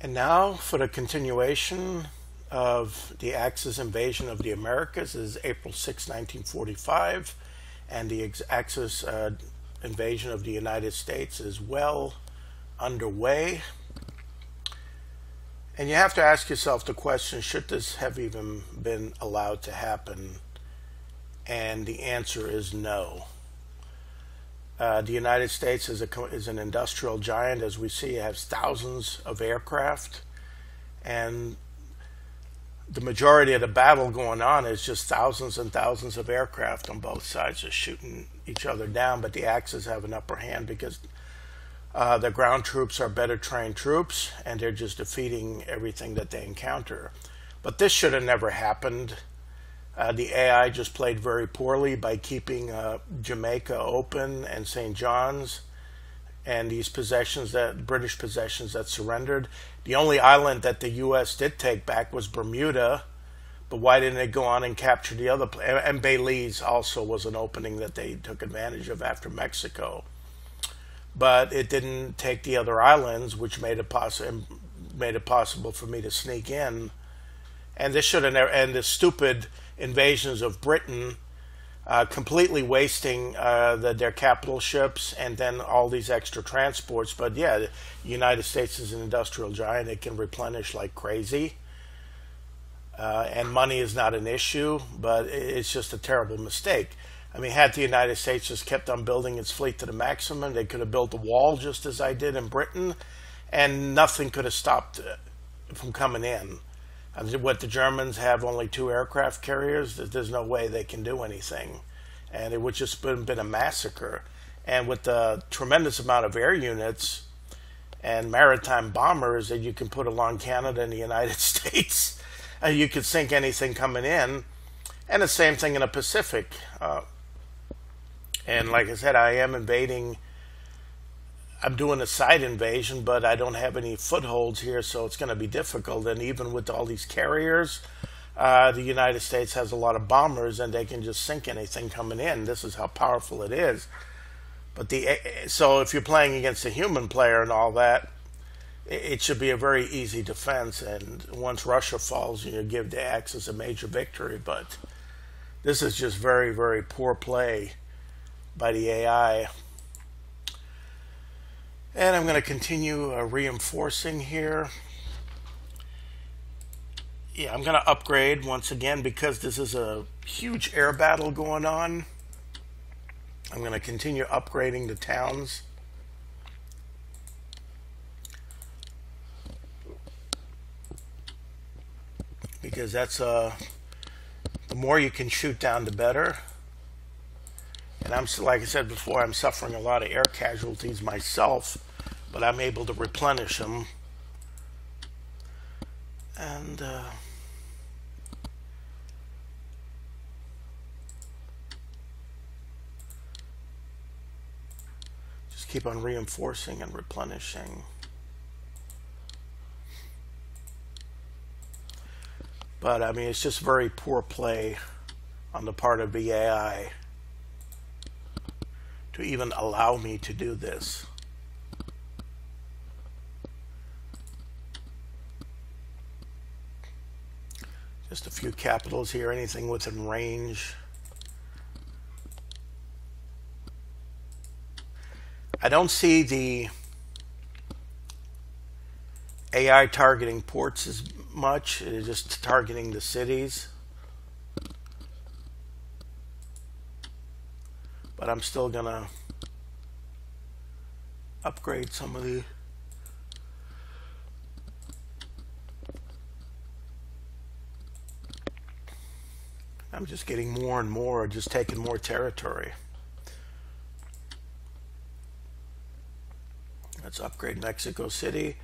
And now for the continuation of the Axis invasion of the Americas. This is April 6, 1945, and the Axis invasion of the United States is well underway. And you have to ask yourself the question, should this have even been allowed to happen? And the answer is no. The United States is an industrial giant. As we see, it has thousands of aircraft, and the majority of the battle going on is just thousands and thousands of aircraft on both sides just shooting each other down. But the Axis have an upper hand because the ground troops are better trained troops, and they're just defeating everything that they encounter. But this should have never happened. The AI just played very poorly by keeping Jamaica open and St. John's and these possessions, that British possessions that surrendered. The only island that the U.S. did take back was Bermuda, but why didn't they go on and capture the other? And Belize also was an opening that they took advantage of after Mexico. But it didn't take the other islands, which made it possible for me to sneak in. And this should have never. And the stupid invasions of Britain, completely wasting their capital ships and then all these extra transports. But yeah, the United States is an industrial giant. It can replenish like crazy. And money is not an issue, but it's just a terrible mistake. I mean, had the United States just kept on building its fleet to the maximum, they could have built a wall just as I did in Britain, and nothing could have stopped it from coming in. What the Germans have only 2 aircraft carriers, there's no way they can do anything. And it would just been a massacre. And with the tremendous amount of air units and maritime bombers that you can put along Canada and the United States, you could sink anything coming in. And the same thing in the Pacific. And like I said, I am invading. I'm doing a side invasion, but I don't have any footholds here, so it's going to be difficult. And even with all these carriers, the United States has a lot of bombers, and they can just sink anything coming in. This is how powerful it is. But so if you're playing against a human player and all that, it should be a very easy defense. And once Russia falls, you give the Axis a major victory. But this is just very, very poor play by the AI. And I'm going to continue reinforcing here. Yeah, I'm going to upgrade once again because this is a huge air battle going on. I'm going to continue upgrading the towns. Because that's the more you can shoot down, the better. And like I said before, I'm suffering a lot of air casualties myself, but I'm able to replenish them. And just keep on reinforcing and replenishing. But I mean, it's just very poor play on the part of the AI to even allow me to do this. Just a few capitals here, anything within range. I don't see the AI targeting ports as much. It's just targeting the cities. But I'm still gonna upgrade some of the I'm just getting more and more, just taking more territory. Let's upgrade Mexico City,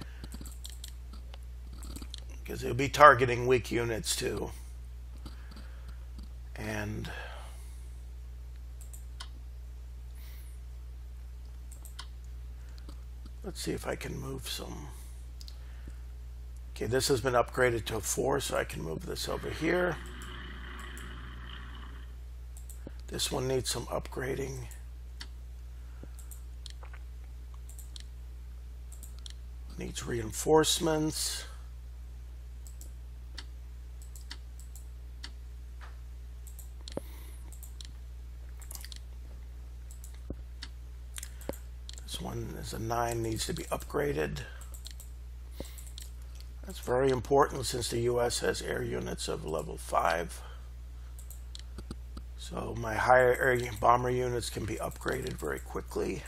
because it'll be targeting weak units too. And let's see if I can move some. Okay, this has been upgraded to a 4, so I can move this over here. This one needs some upgrading. needs reinforcements. This one is a 9, needs to be upgraded. That's very important since the U.S. has air units of level 5. So my higher air bomber units can be upgraded very quickly.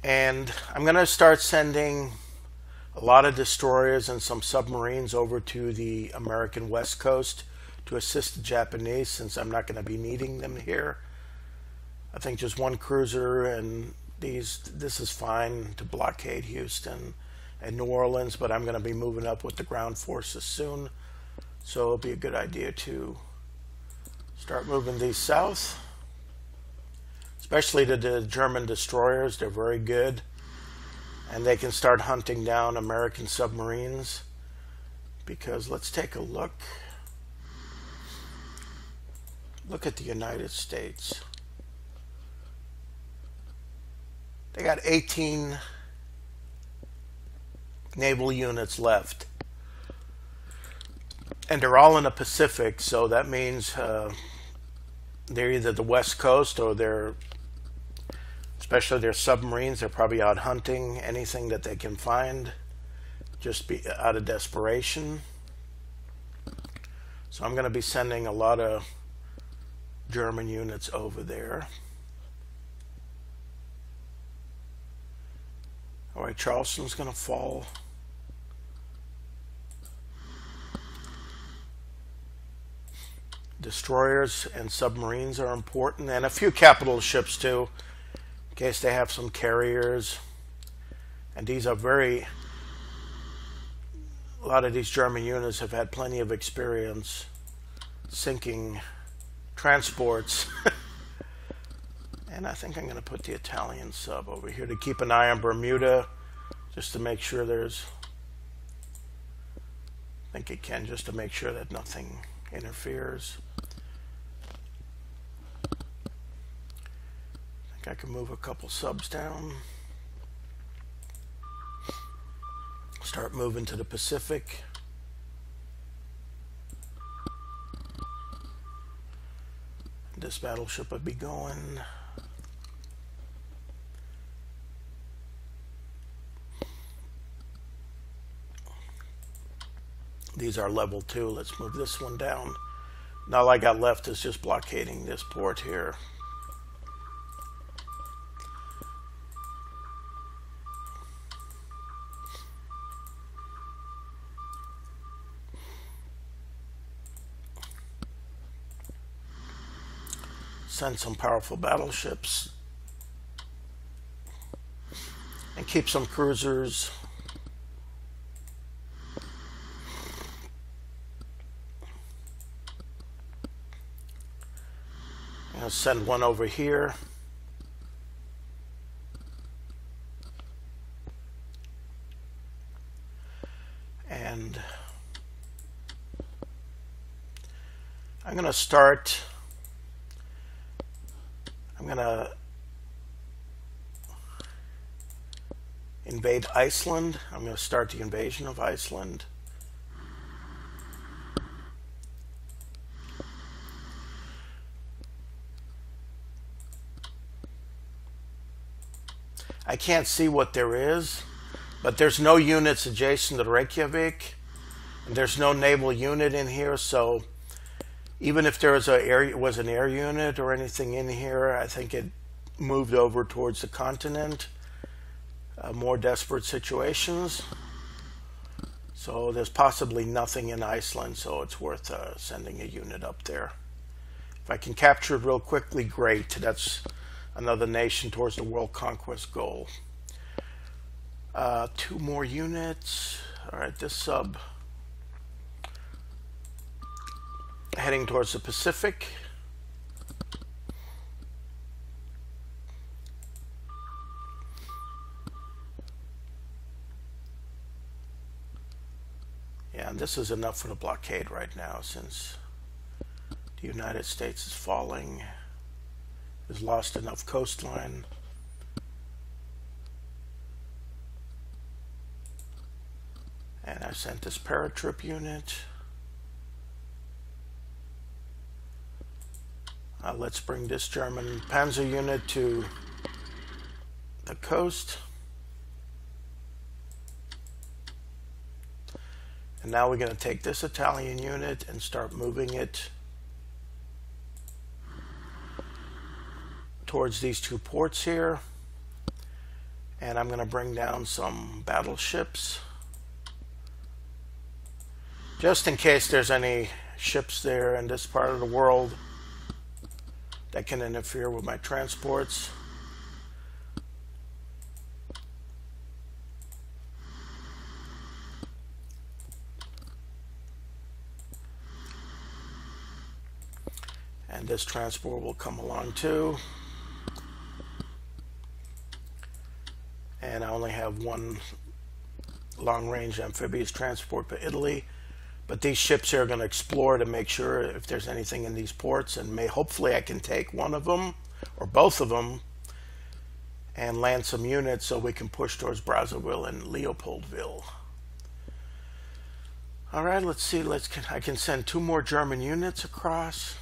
And I'm going to start sending a lot of destroyers and some submarines over to the American West Coast to assist the Japanese, since I'm not going to be needing them here. I think just one cruiser and this is fine to blockade Houston and New Orleans, but I'm going to be moving up with the ground forces soon. So it'll be a good idea to start moving these south. Especially to the German destroyers, they're very good. And they can start hunting down American submarines. Because let's take a look. Look at the United States. They got 18 naval units left. And they're all in the Pacific, so that means they're either the West Coast or they're, especially their submarines, they're probably out hunting anything that they can find, just be out of desperation. So I'm going to be sending a lot of German units over there. All right, Charleston's going to fall. Destroyers and submarines are important, and a few capital ships too, in case they have some carriers. And these are a lot of these German units have had plenty of experience sinking transports. And I think I'm going to put the Italian sub over here to keep an eye on Bermuda, just to make sure there's, I think it can, just to make sure that nothing interferes. I think I can move a couple subs down. Start moving to the Pacific. This battleship would be going. These are level 2. Let's move this one down. Now all I got left is just blockading this port here. Send some powerful battleships. And keep some cruisers. I'll send one over here. And I'm going to start, I'm going to invade Iceland. I'm going to start the invasion of Iceland. I can't see what there is, but there's no units adjacent to Reykjavik, and there's no naval unit in here, so even if there was an air unit or anything in here, I think it moved over towards the continent, more desperate situations. So there's possibly nothing in Iceland, so it's worth sending a unit up there. If I can capture it real quickly, great. That's another nation towards the world conquest goal. 2 more units. All right, this sub heading towards the Pacific. Yeah, and this is enough for the blockade right now, since the United States is falling, has lost enough coastline. I sent this paratroop unit. Let's bring this German Panzer unit to the coast. And now we're going to take this Italian unit and start moving it towards these two ports here. And I'm going to bring down some battleships, just in case there's any ships there in this part of the world that can interfere with my transports. And this transport will come along too. And I only have one long-range amphibious transport to Italy. But these ships here are going to explore to make sure if there's anything in these ports, and hopefully I can take one of them or both of them and land some units so we can push towards Brazzaville and Leopoldville. All right, let's see. I can send 2 more German units across.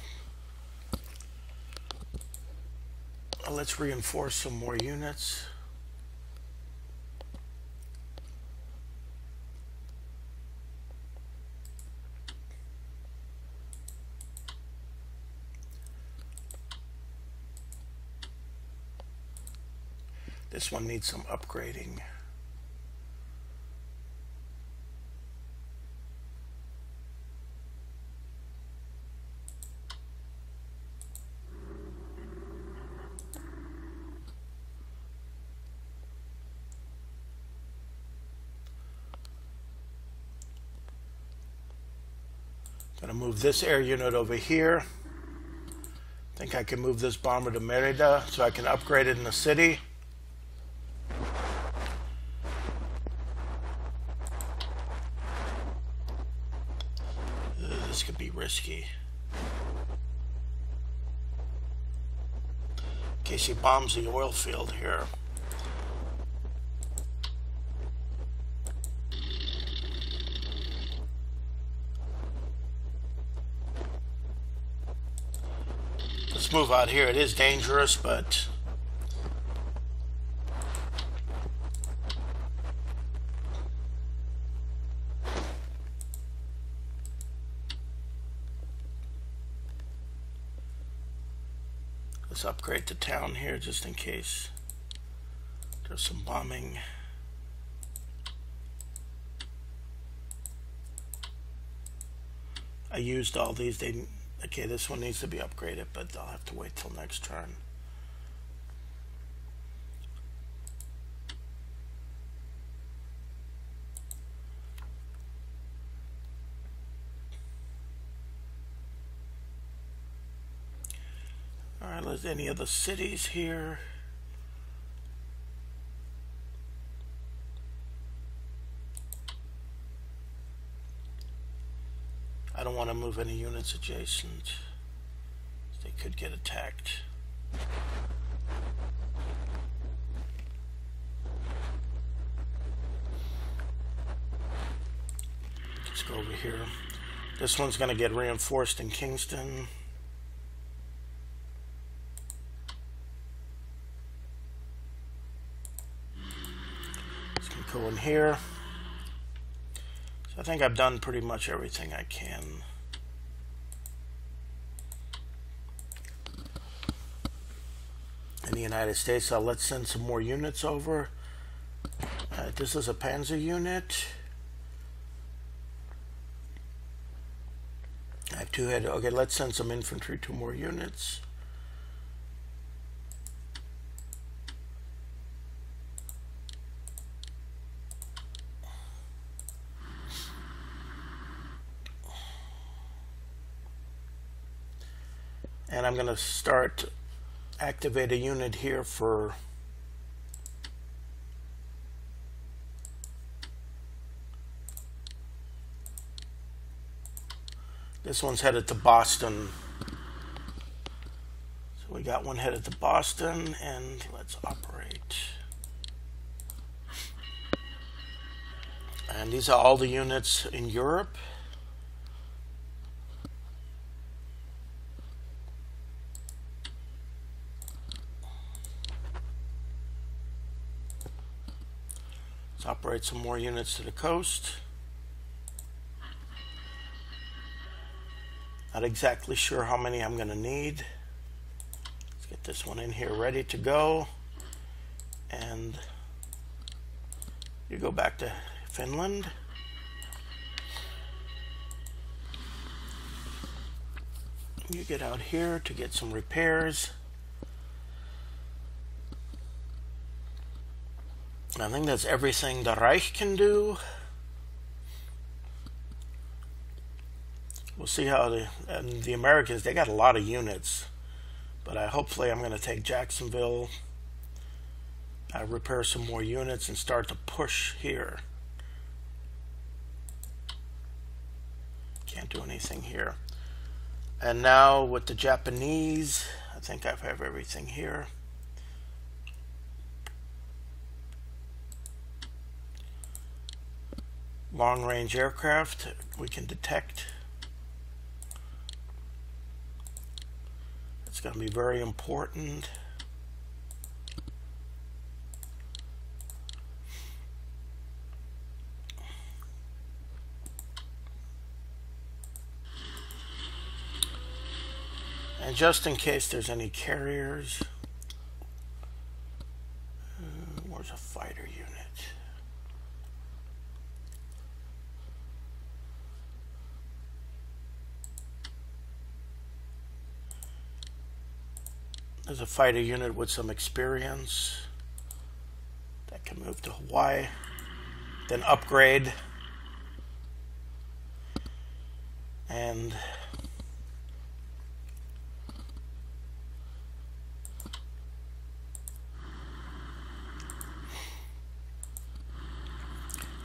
Let's reinforce some more units. This one needs some upgrading. Gonna move this air unit over here. Think I can move this bomber to Merida so I can upgrade it in the city. This could be risky. In case he bombs the oil field here. Let's move out here. It is dangerous, but let's upgrade the town here just in case there's some bombing. I used all these. Okay, this one needs to be upgraded, but I'll have to wait till next turn. All right, let's any of the cities here. I don't want to move any units adjacent. They could get attacked. Let's go over here. This one's going to get reinforced in Kingston. This can go in here. I think I've done pretty much everything I can. In the United States, let's send some more units over. This is a Panzer unit. I have 2 head. Okay, let's send some infantry, 2 more units. And I'm going to activate a unit here for this one's headed to Boston. So we got one headed to Boston, and let's operate. And these are all the units in Europe. Let's operate some more units to the coast. Not exactly sure how many I'm going to need. Let's get this one in here ready to go. And you go back to Finland. You get out here to get some repairs. I think that's everything the Reich can do. We'll see how the Americans, they got a lot of units, but hopefully I'm going to take Jacksonville, repair some more units, and start to push here. Can't do anything here. And now with the Japanese, I think I have everything here. Long-range aircraft we can detect. It's going to be very important. And just in case there's any carriers, where's a fighter unit? There's a fighter unit with some experience that can move to Hawaii, then upgrade, and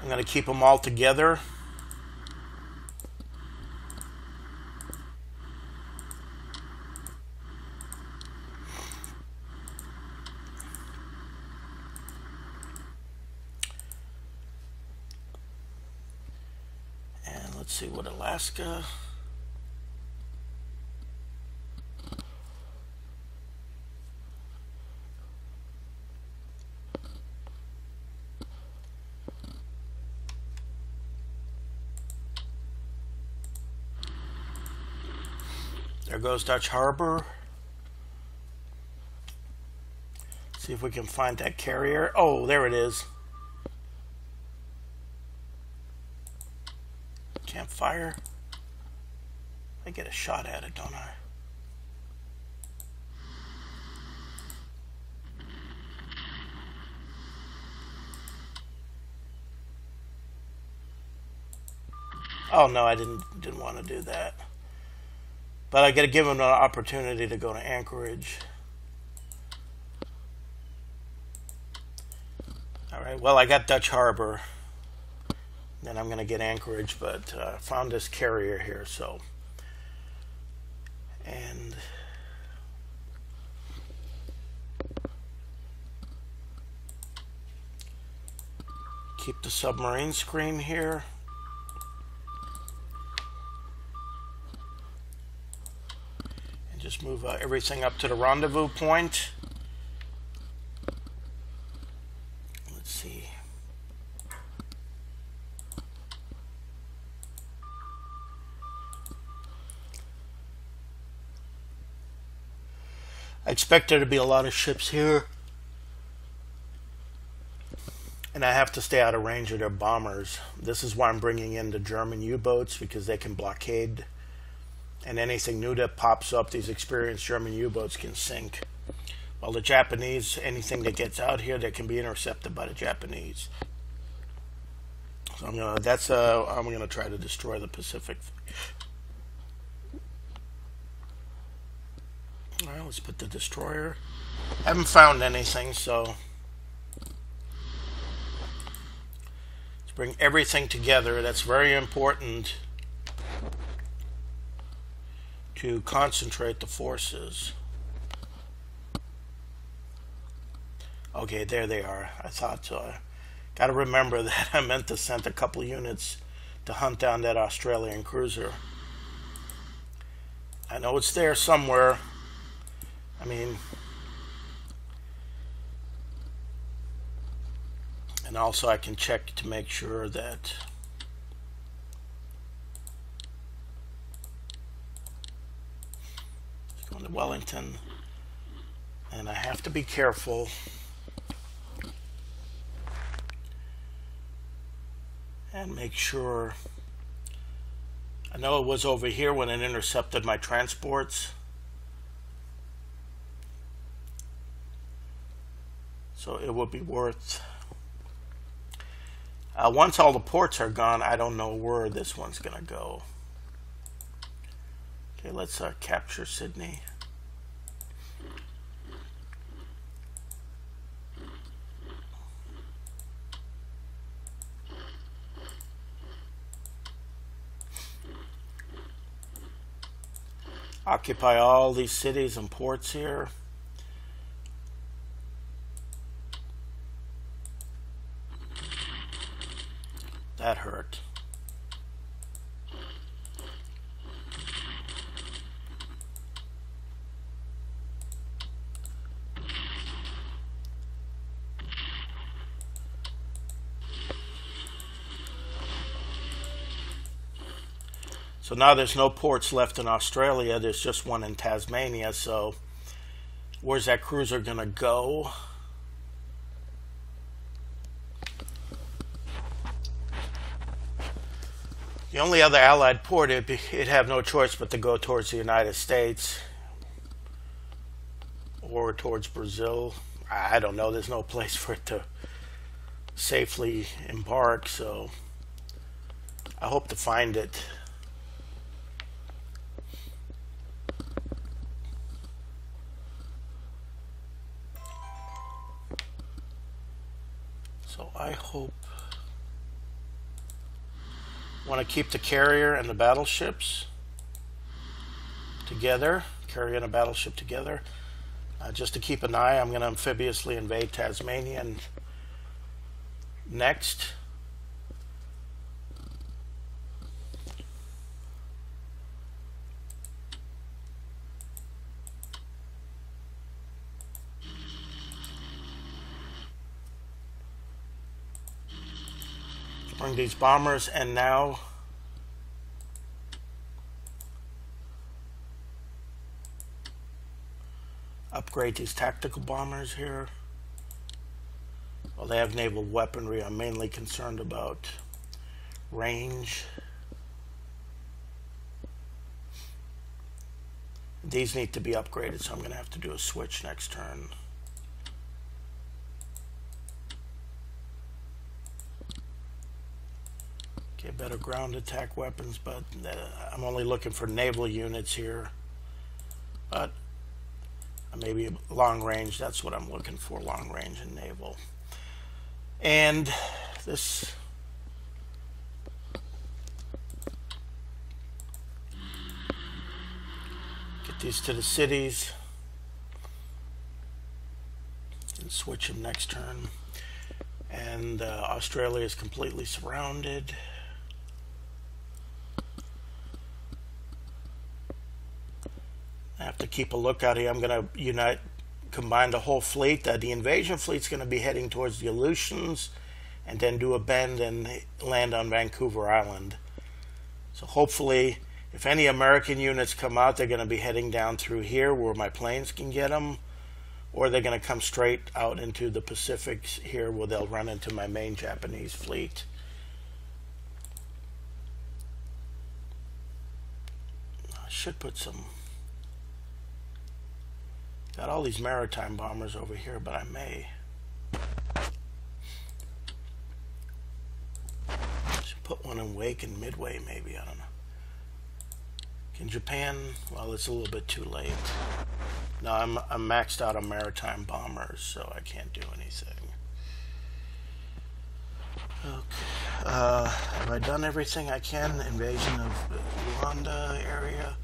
I'm going to keep them all together. Let's see what Alaska. There goes Dutch Harbor. See if we can find that carrier. Oh, there it is. Can't fire. I get a shot at it, don't I? Oh no, I didn't want to do that. But I got to give them an opportunity to go to Anchorage. All right. Well, I got Dutch Harbor. Then I'm going to get Anchorage, but found this carrier here, so. And keep the submarine screen here. And just move everything up to the rendezvous point. Let's see. I expect there to be a lot of ships here, and I have to stay out of range of their bombers. This is why I'm bringing in the German U-boats, because they can blockade, and anything new that pops up, these experienced German U-boats can sink. While the Japanese, anything that gets out here, that can be intercepted by the Japanese. So I'm gonna try to destroy the Pacific. Alright, let's put the destroyer. Haven't found anything, so let's bring everything together. That's very important to concentrate the forces. Okay, there they are. I thought Got to remember that I meant to send a couple units to hunt down that Australian cruiser. I know it's there somewhere. I mean, and also I can check to make sure that it's going to Wellington, and I have to be careful. And make sure. I know it was over here when it intercepted my transports. So it would be worth. Once all the ports are gone, I don't know where this one's going to go. Okay, let's capture Sydney. Occupy all these cities and ports here. That hurt. So now there's no ports left in Australia. There's just one in Tasmania. So where's that cruiser going to go? The only other Allied port, it'd have no choice but to go towards the United States or towards Brazil. I don't know. There's no place for it to safely embark. So I hope to find it. So I hope. Want to keep the carrier and the battleships together. Carrier and a battleship together. Just to keep an eye, I'm going to amphibiously invade Tasmania and next. Bring these bombers, and now upgrade these tactical bombers here. Well, they have naval weaponry. I'm mainly concerned about range. These need to be upgraded, so I'm going to have to do a switch next turn. Okay, better ground attack weapons, but I'm only looking for naval units here. But maybe long range, that's what I'm looking for, long range and naval. And this get these to the cities and switch them next turn. And Australia is completely surrounded. I have to keep a lookout here. I'm going to combine the whole fleet. The invasion fleet's going to be heading towards the Aleutians and then do a bend and land on Vancouver Island. So hopefully, if any American units come out, they're going to be heading down through here where my planes can get them, or they're going to come straight out into the Pacific here where they'll run into my main Japanese fleet. I should put some. Got all these maritime bombers over here, but I may. Should put one in Wake and Midway, maybe. I don't know. Can Japan? Well, it's a little bit too late. No, I'm maxed out on maritime bombers, so I can't do anything. Okay. Have I done everything I can? Invasion of Luanda area.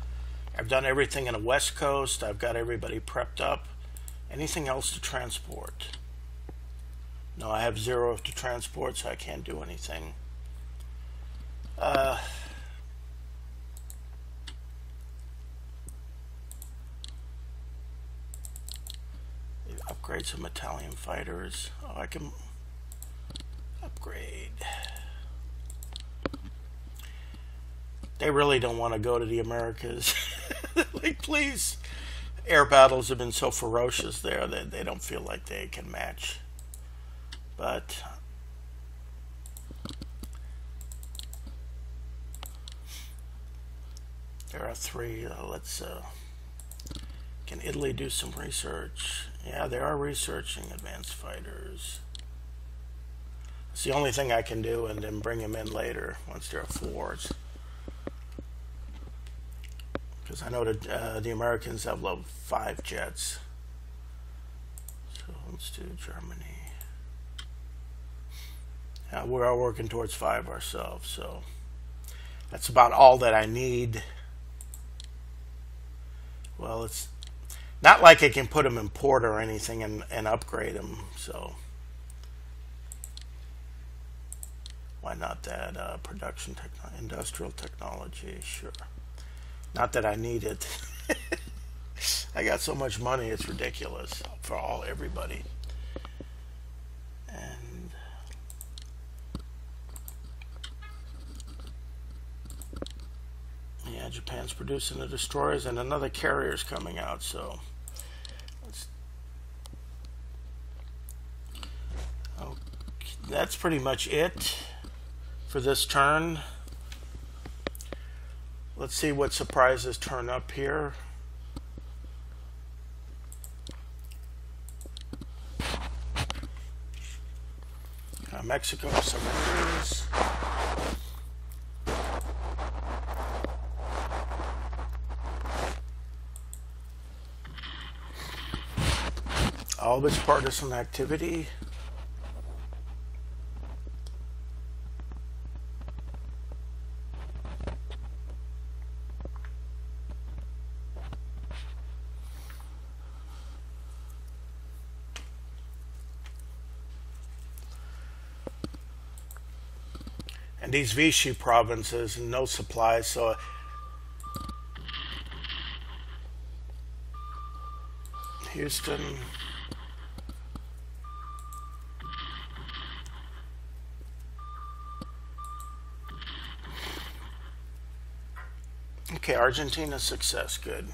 I've done everything in the West Coast. I've got everybody prepped up. Anything else to transport? No, I have 0 to transport, so I can't do anything. Upgrade some Italian fighters. Oh, I can upgrade. They really don't want to go to the Americas. Like, please. Air battles have been so ferocious there that they don't feel like they can match. But there are 3. Let's can Italy do some research? Yeah, they are researching advanced fighters. It's the only thing I can do, and then bring them in later once there are 4s. Because I know that the Americans have level 5 jets. So let's do Germany. We're all working towards 5 ourselves, so that's about all that I need. Well, it's not like I can put them in port or anything and upgrade them, so why not that? Production technology, industrial technology, sure. Not that I need it. I got so much money, it's ridiculous for everybody. And yeah, Japan's producing the destroyers, and another carrier's coming out, so that's pretty much it for this turn. Let's see what surprises turn up here. Mexico surrenders. All of its partisan activity. And these Vichy provinces, no supplies, so Houston. Okay, Argentina success, good.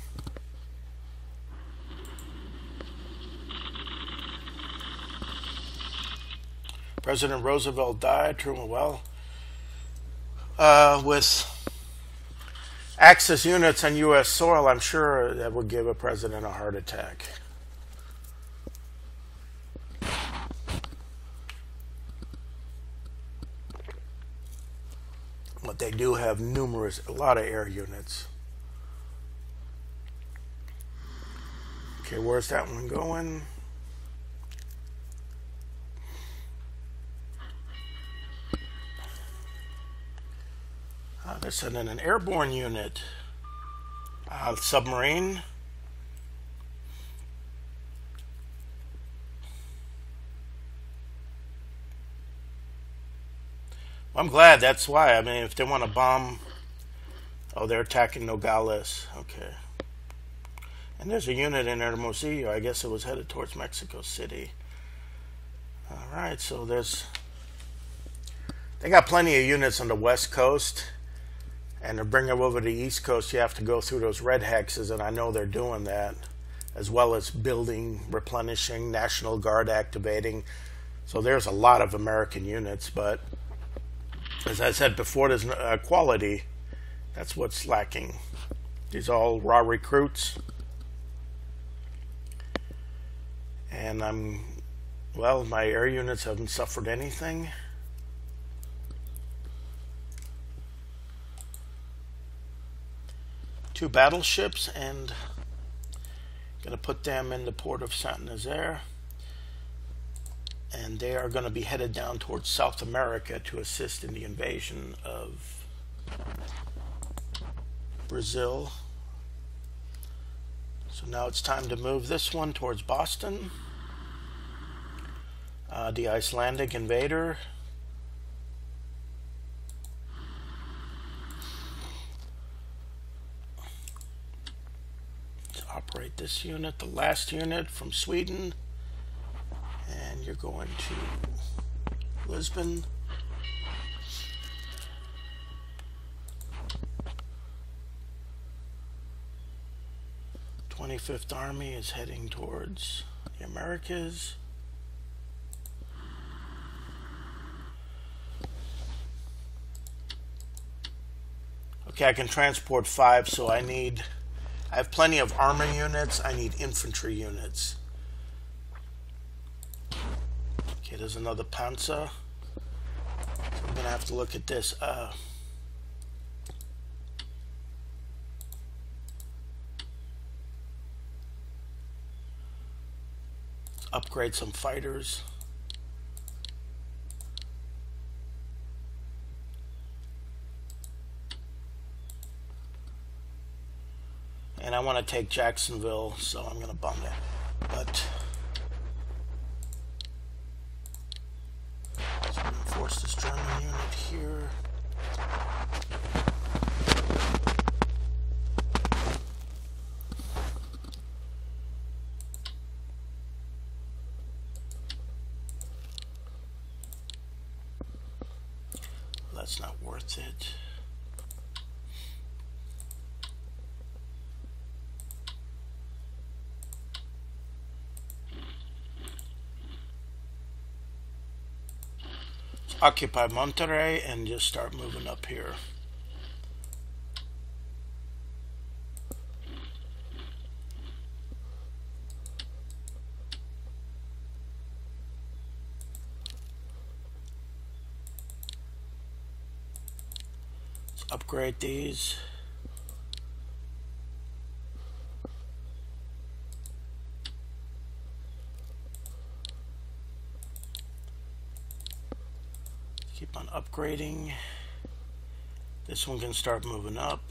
President Roosevelt died, Truman, well. With Axis units on U.S. soil, I'm sure that would give a president a heart attack. But they do have a lot of air units. Okay, where's that one going? They're sending an airborne unit. Submarine. I'm glad, that's why. I mean, if they want to bomb... Oh, they're attacking Nogales. Okay. And there's a unit in Hermosillo. I guess it was headed towards Mexico City. Alright, so they got plenty of units on the west coast. And to bring them over to the East Coast, you have to go through those red hexes, and I know they're doing that, as well as building, replenishing, National Guard activating. So there's a lot of American units, but as I said before, there's quality. That's what's lacking. These are all raw recruits. And my air units haven't suffered anything. Two battleships, and gonna put them in the port of Saint Nazaire, and they are going to be headed down towards South America to assist in the invasion of Brazil. So now it's time to move this one towards Boston. The Icelandic invader. Let's operate this unit, the last unit from Sweden. And you're going to Lisbon. The 25th Army is heading towards the Americas. Okay, I can transport 5, so I have plenty of armor units. I need infantry units. Okay, there's another Panzer. So I'm going to have to look at this. Upgrade some fighters. And I want to take Jacksonville, so I'm going to bomb that. But let's reinforce this German unit here. That's not worth it. Occupy Monterrey and just start moving up here. Let's upgrade these. Keep on upgrading. This one can start moving up.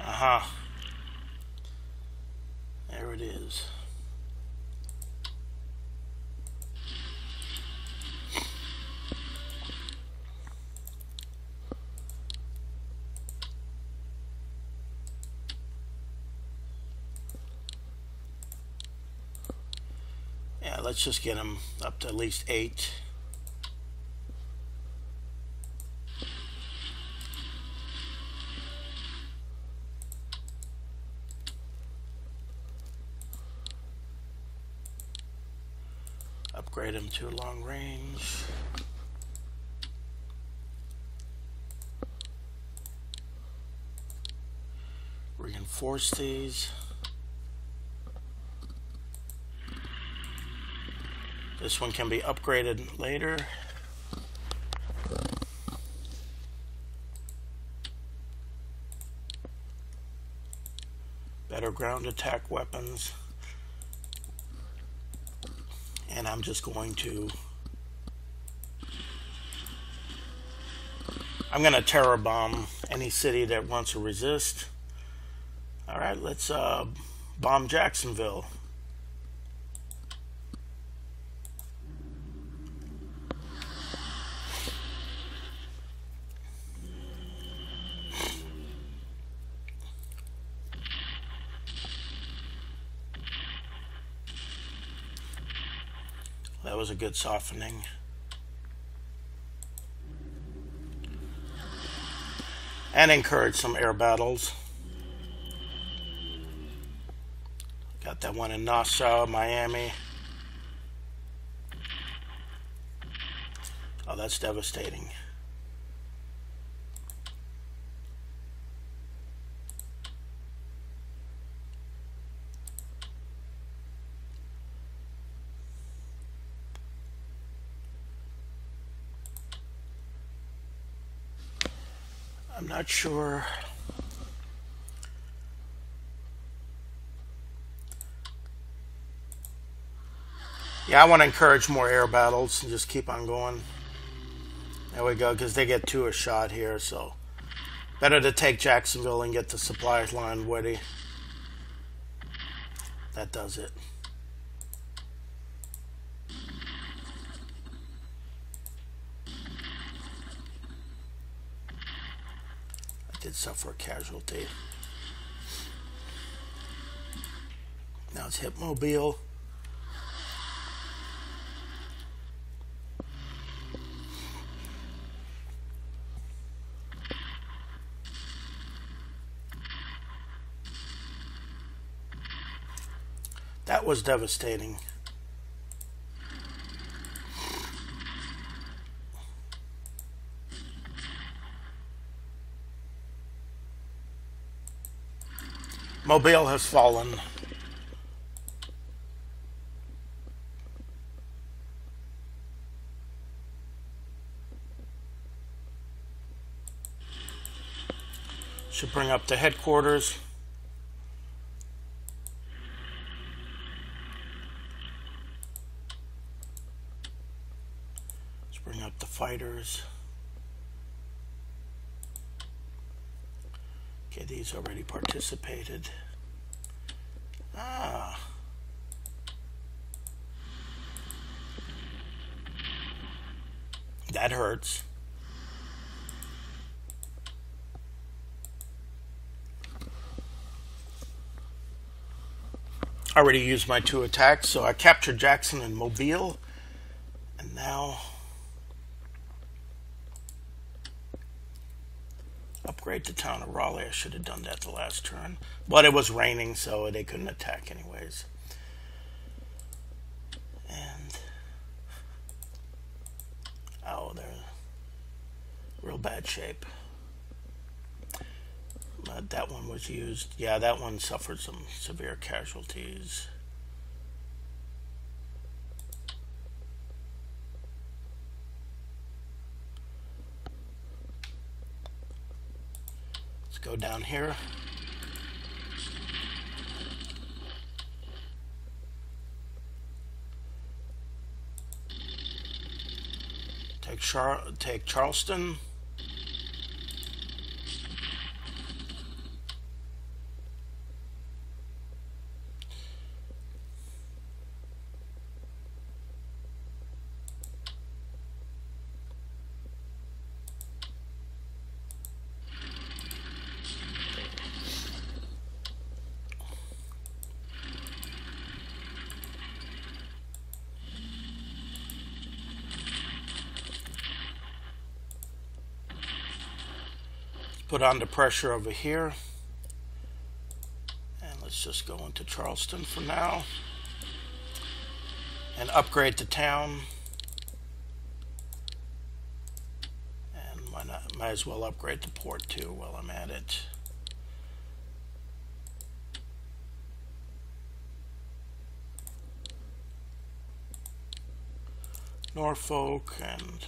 Aha. There it is. Yeah, let's just get them up to at least 8. Upgrade them to long range. Reinforce these. This one can be upgraded later. Better ground attack weapons. And I'm just going to terror bomb any city that wants to resist. All right, let's bomb Jacksonville. That was a good softening. And encourage some air battles. Got that one in Nassau, Miami. Oh, that's devastating. not sure. Yeah, I want to encourage more air battles and just keep on going. There we go, because they get 2 a shot here, so better to take Jacksonville and get the supply line ready. That does it. I did suffer a casualty. Now it's hit Mobile. That was devastating. Mobile has fallen. Should bring up the headquarters. Bring up the fighters. Okay, these already participated. Ah. That hurts. I already used my 2 attacks, so I captured Jackson and Mobile. And now upgrade the town of Raleigh. I should have done that the last turn. But it was raining, so they couldn't attack anyways. And oh, they're in real bad shape. But that one was used. Yeah, that one suffered some severe casualties. Go down here. Take Charleston. Put on the pressure over here. And let's just go into Charleston for now. And upgrade the town. And might as well upgrade the port too while I'm at it. Norfolk and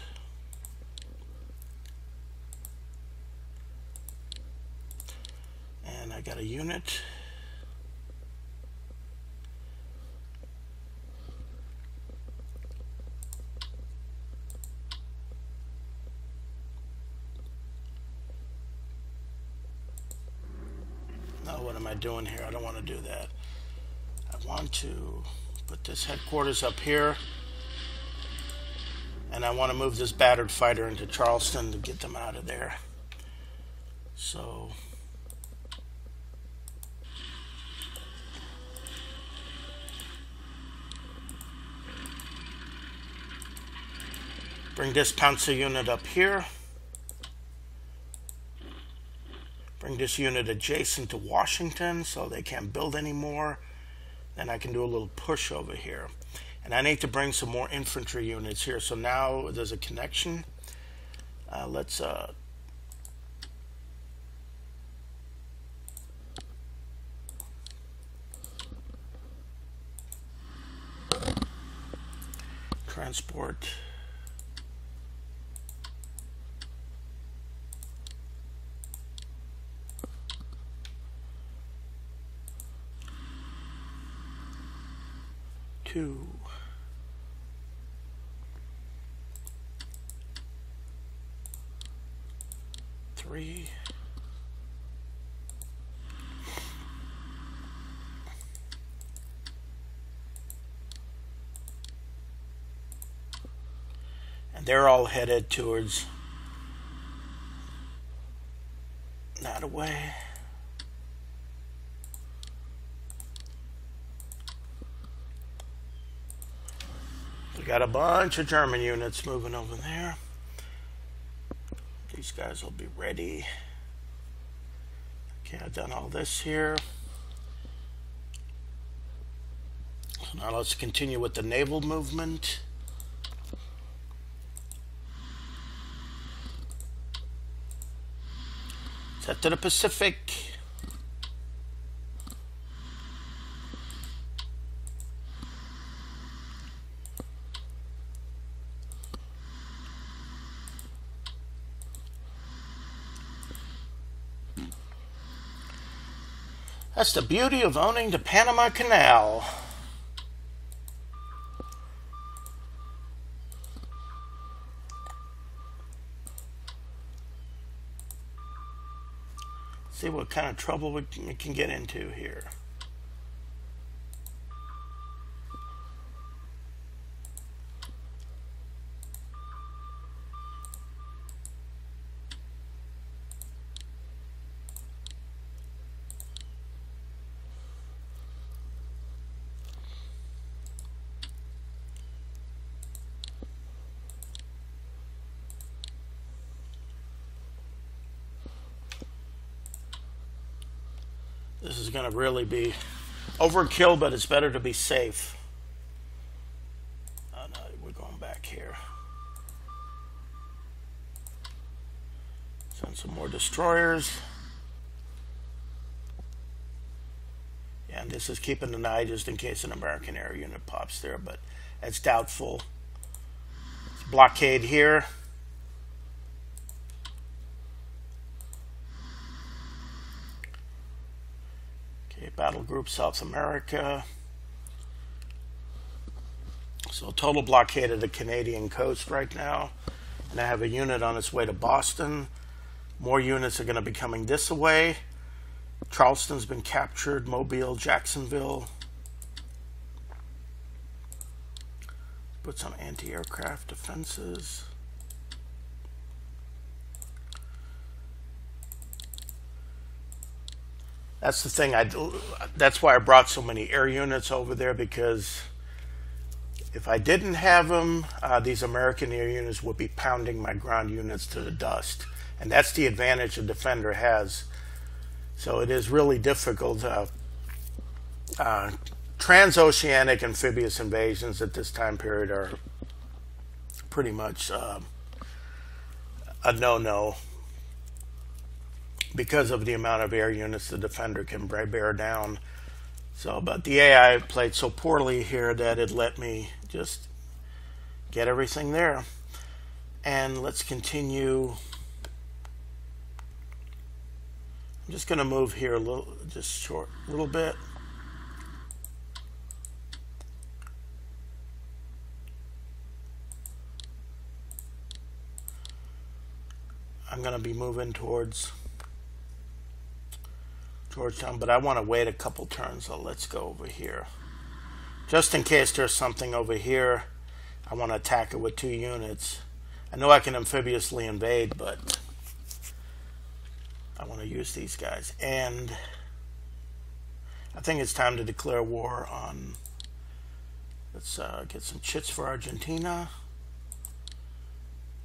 I got a unit. Now what am I doing here? I don't want to do that. I want to put this headquarters up here. And I want to move this battered fighter into Charleston to get them out of there. So bring this panzer unit up here. Bring this unit adjacent to Washington so they can't build anymore. Then I can do a little push over here. And I need to bring some more infantry units here. So now there's a connection. Let's transport. 2. Three. And they're all headed towards that way. We got a bunch of German units moving over there. These guys will be ready. Okay, I've done all this here. So now let's continue with the naval movement. Set to the Pacific. That's the beauty of owning the Panama Canal. See what kind of trouble we can get into here. This is going to really be overkill, but it's better to be safe. Oh, no, we're going back here. Send some more destroyers. Yeah, and this is keeping an eye just in case an American air unit pops there, but it's doubtful. It's blockade here. Battle Group South America. So total blockade of the Canadian coast right now. And I have a unit on its way to Boston. More units are going to be coming this way. Charleston's been captured. Mobile, Jacksonville. Put some anti-aircraft defenses. That's the thing. That's why I brought so many air units over there, because if I didn't have them, these American air units would be pounding my ground units to the dust. And that's the advantage a defender has. So it is really difficult. Transoceanic amphibious invasions at this time period are pretty much a no-no, because of the amount of air units the defender can bear down. So, but the AI played so poorly here that it let me just get everything there. And let's continue. I'm just going to move here a little, just short, a little bit. I'm going to be moving towards Georgetown, but I want to wait a couple turns, so let's go over here. Just in case there's something over here, I want to attack it with 2 units. I know I can amphibiously invade, but I want to use these guys. And I think it's time to declare war on, let's get some chits for Argentina.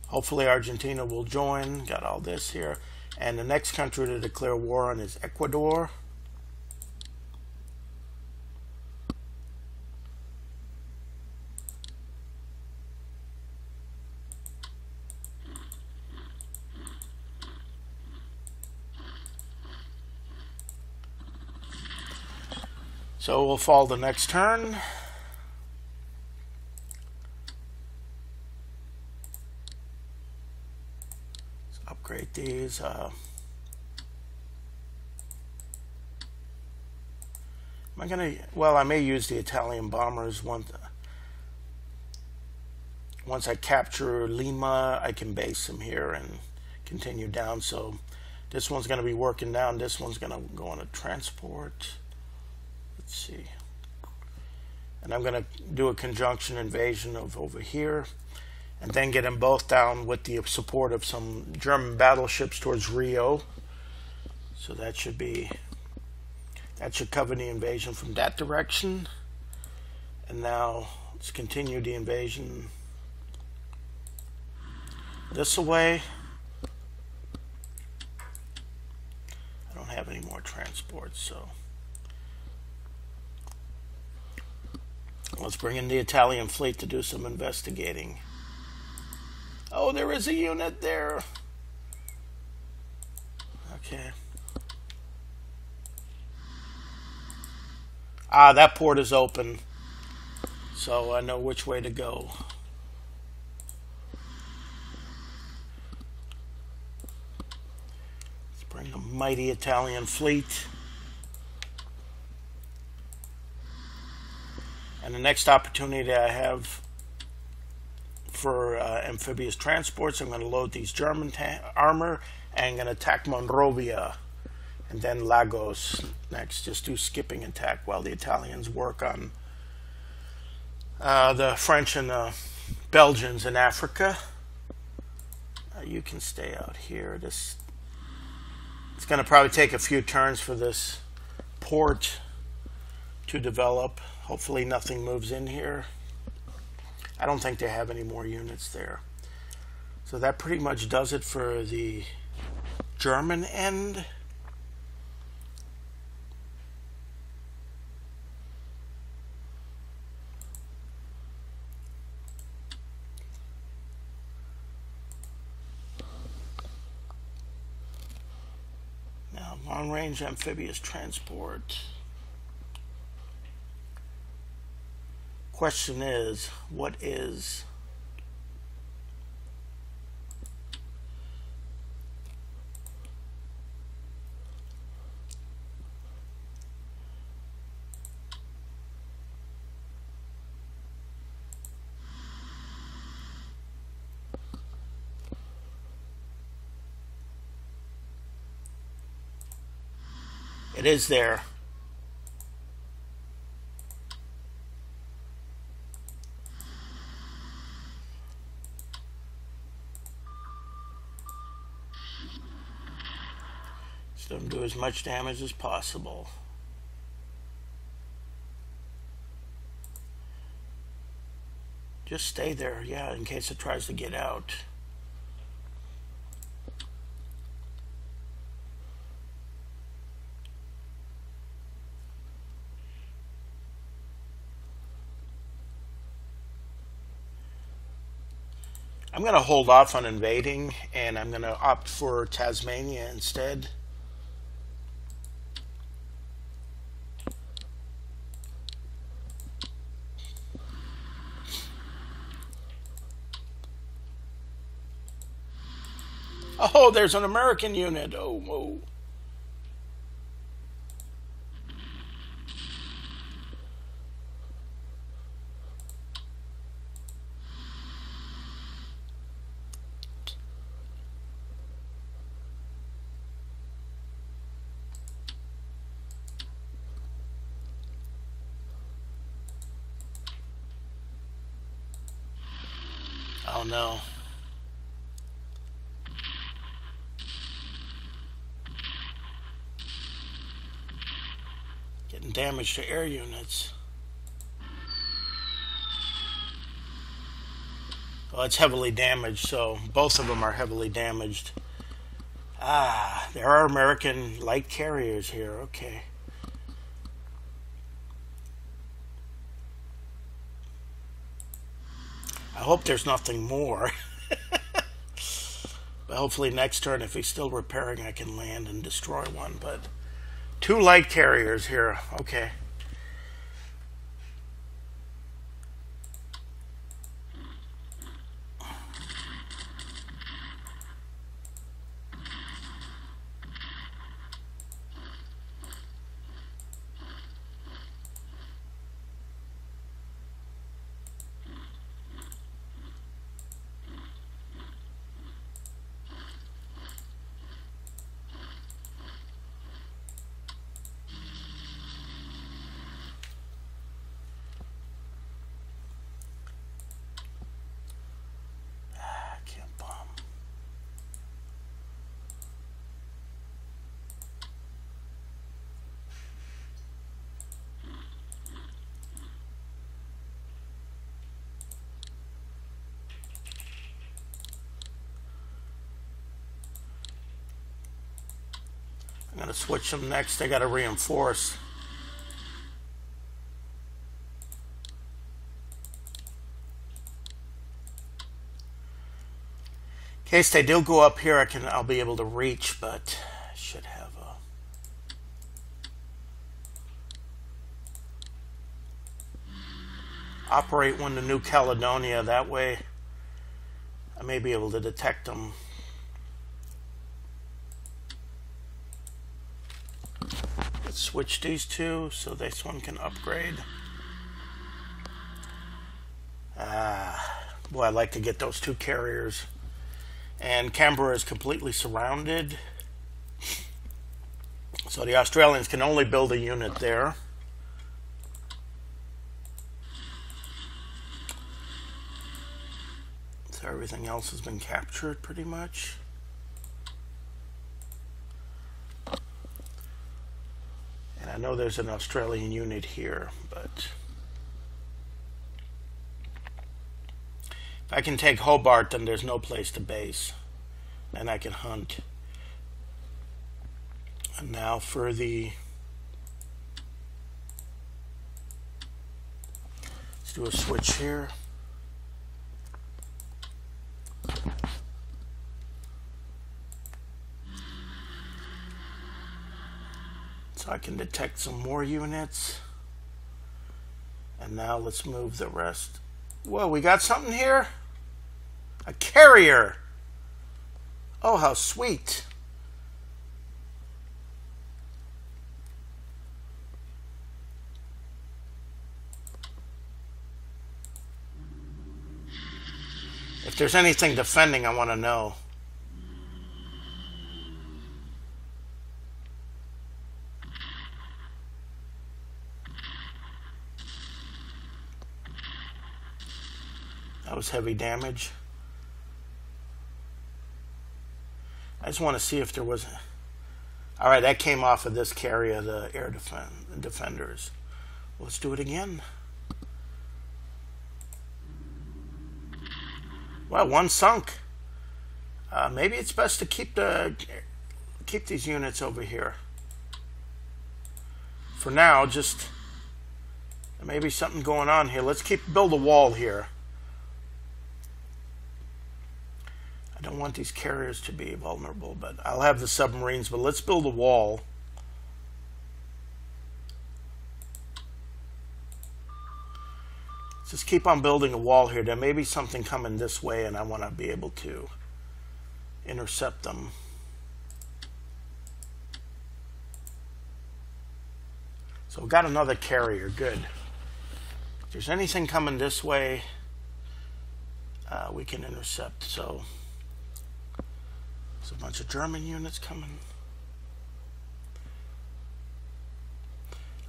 Hopefully Argentina will join. Got all this here. And the next country to declare war on is Ecuador. So we'll fall the next turn. Let's upgrade these. Am I I gonna? Well, I may use the Italian bombers once I capture Lima. I can base them here and continue down. So this one's going to be working down. This one's going to go on a transport. Let's see. And I'm going to do a conjunction invasion of over here, and then get them both down with the support of some German battleships towards Rio. So that should cover the invasion from that direction. And now let's continue the invasion this way. I don't have any more transports, so let's bring in the Italian fleet to do some investigating. Oh, there is a unit there. Okay. Ah, that port is open, so I know which way to go. Let's bring a mighty Italian fleet. And the next opportunity I have for amphibious transports, I'm going to load these German armor, and I'm going to attack Monrovia. And then Lagos next. Just do skipping attack while the Italians work on the French and the Belgians in Africa. You can stay out here. It's going to probably take a few turns for this port to develop. Hopefully nothing moves in here. I don't think they have any more units there. So that pretty much does it for the German end. Now, long-range amphibious transport. Question is, what is it is there. So do as much damage as possible. Just stay there, yeah, in case it tries to get out. I'm going to hold off on invading, and I'm going to opt for Tasmania instead. Oh, there's an American unit. Oh, whoa. Oh, no. Getting damage to air units. Well, it's heavily damaged, so both of them are heavily damaged. Ah, there are American light carriers here. Okay. I hope there's nothing more. But hopefully next turn, if he's still repairing, I can land and destroy one. But 2 light carriers here. Okay. going to switch them next. They got to reinforce. In case they do go up here, I'll be able to reach, but I should have operate one to New Caledonia. That way I may be able to detect them. Let's switch these two so this one can upgrade. Boy, I'd like to get those two carriers. And Canberra is completely surrounded. So the Australians can only build a unit there. So everything else has been captured pretty much. And I know there's an Australian unit here, but if I can take Hobart, then there's no place to base. And I can hunt. And now for the... Let's do a switch here. So I can detect some more units. And now let's move the rest. Whoa, we got something here? A carrier! Oh, how sweet. If there's anything defending, I want to know. That was heavy damage. I just want to see if there was... All right, that came off of this carrier, the air defenders. Let's do it again. Well, one sunk. Maybe it's best to keep these units over here. For now, just... There may be something going on here. Let's build a wall here. I don't want these carriers to be vulnerable, but I'll have the submarines, but let's build a wall. Just keep on building a wall here. There may be something coming this way, and I want to be able to intercept them. So we've got another carrier. Good. If there's anything coming this way, we can intercept. So there's a bunch of German units coming.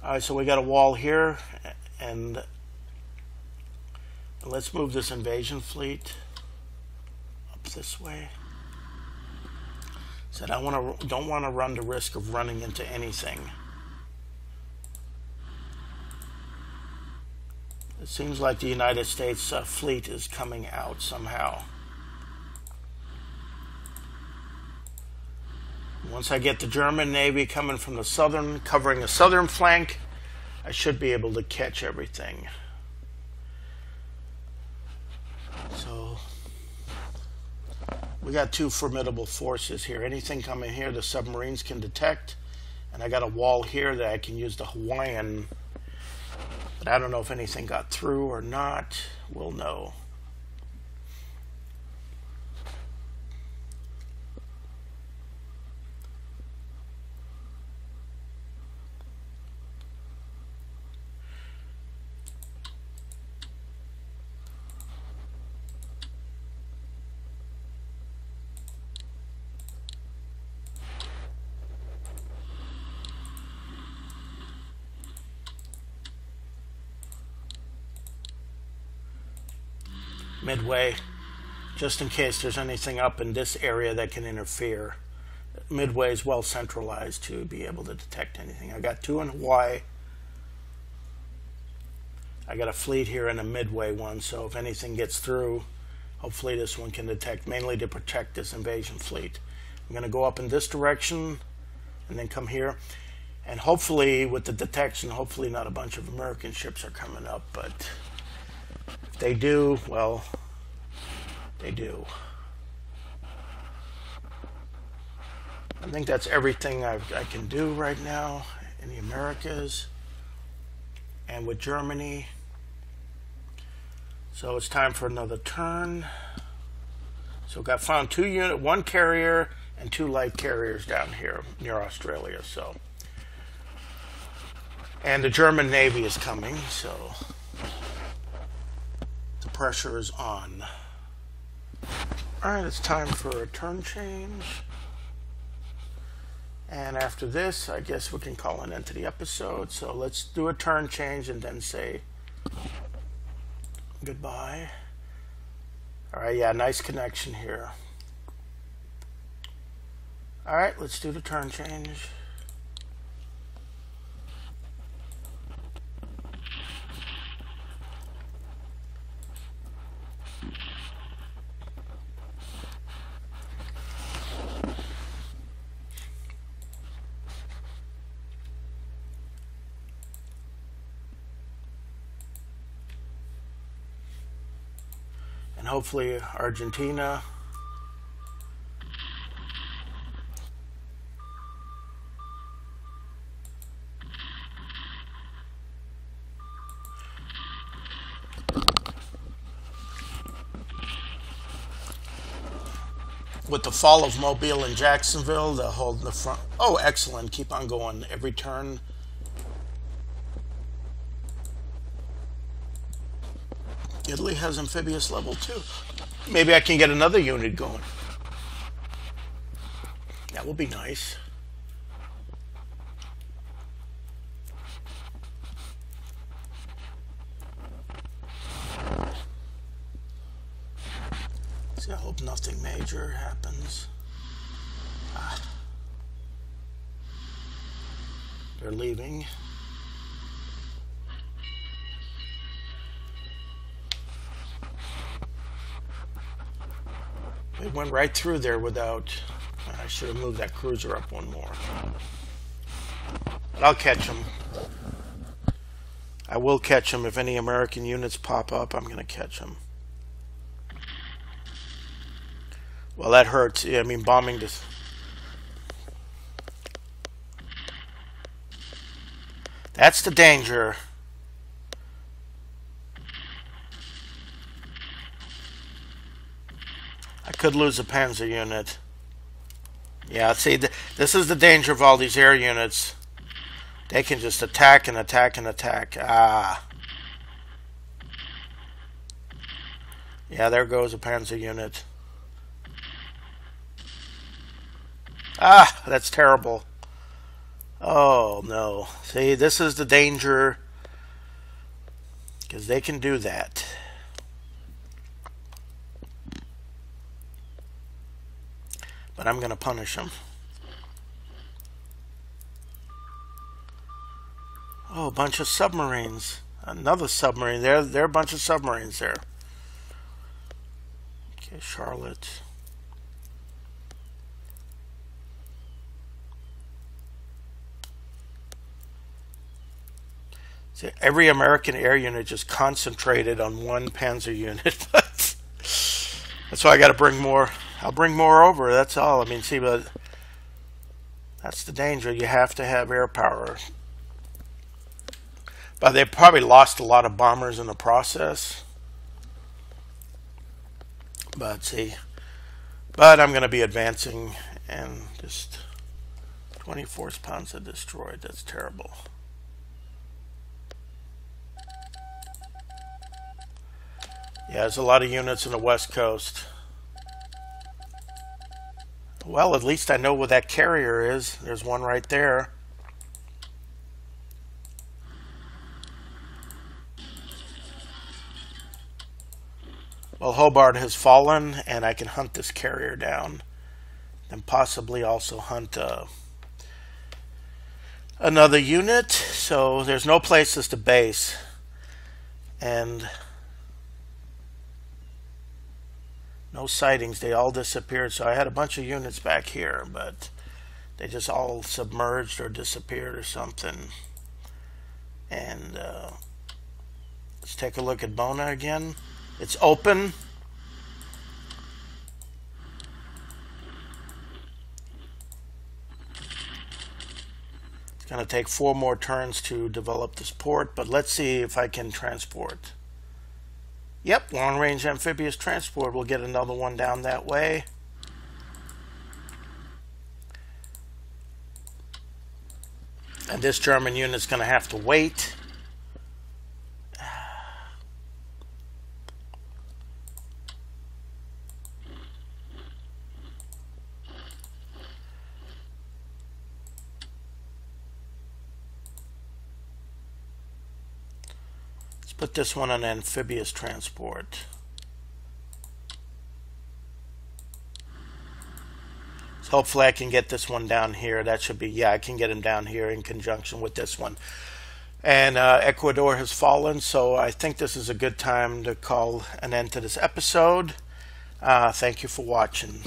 All right, so we got a wall here, and let's move this invasion fleet up this way. Said I don't want to run the risk of running into anything. It seems like the United States fleet is coming out somehow. Once I get the German Navy coming from the southern, covering the southern flank, I should be able to catch everything. So we got two formidable forces here. Anything coming here, the submarines can detect. And I got a wall here that I can use the Hawaiian. But I don't know if anything got through or not. We'll know. Midway, just in case there's anything up in this area that can interfere. Midway is well centralized to be able to detect anything. I got two in Hawaii. I got a fleet here and a Midway one, so if anything gets through, hopefully this one can detect, mainly to protect this invasion fleet. I'm going to go up in this direction and then come here. And hopefully, with the detection, hopefully not a bunch of American ships are coming up. But if they do, well, they do. I think that's everything I can do right now in the Americas and with Germany. So it's time for another turn. So found one carrier and 2 light carriers down here near Australia. So, and the German Navy is coming, so the pressure is on. All right, it's time for a turn change. And after this, I guess we can call an end to the episode. So let's do a turn change and then say goodbye. All right, yeah, nice connection here. All right, let's do the turn change. And hopefully Argentina. With the fall of Mobile and Jacksonville, they'll hold the front. Oh, excellent. Keep on going every turn. Italy has amphibious level 2. Maybe I can get another unit going. That will be nice. See, I hope nothing major happens. They're leaving. It went right through there without... I should have moved that cruiser up one more. But I'll catch them. I will catch them. If any American units pop up, I'm going to catch them. Well, that hurts. Yeah, I mean, bombing this... That's the danger. I could lose a panzer unit. Yeah, see, this is the danger of all these air units. They can just attack and attack and attack. Ah. Yeah, there goes a panzer unit. Ah, that's terrible. Oh, no. See, this is the danger. Because they can do that. But I'm going to punish them. Oh, a bunch of submarines. Another submarine. There are a bunch of submarines there. Okay, Charlotte. See, every American air unit just concentrated on one panzer unit. That's why I got to bring more. I'll bring more over, that's all. I mean, see, but that's the danger. You have to have air power. But they probably lost a lot of bombers in the process. But see, but I'm going to be advancing and just 24 Panzer destroyed. That's terrible. Yeah, there's a lot of units in the West Coast. Well, at least I know where that carrier is. There's one right there. Well, Hobart has fallen, and I can hunt this carrier down. And possibly also hunt another unit. So there's no places to base. And... no sightings, they all disappeared. So I had a bunch of units back here, but They just all submerged or disappeared or something. And let's take a look at Bona again. It's open. It's going to take 4 more turns to develop this port, but let's see if I can transport. Yep, long-range amphibious transport. We'll get another one down that way. And this German unit's going to have to wait. Let's put this one on amphibious transport. Hopefully I can get this one down here. That should be, yeah, I can get him down here in conjunction with this one. And Ecuador has fallen, so I think this is a good time to call an end to this episode. Thank you for watching.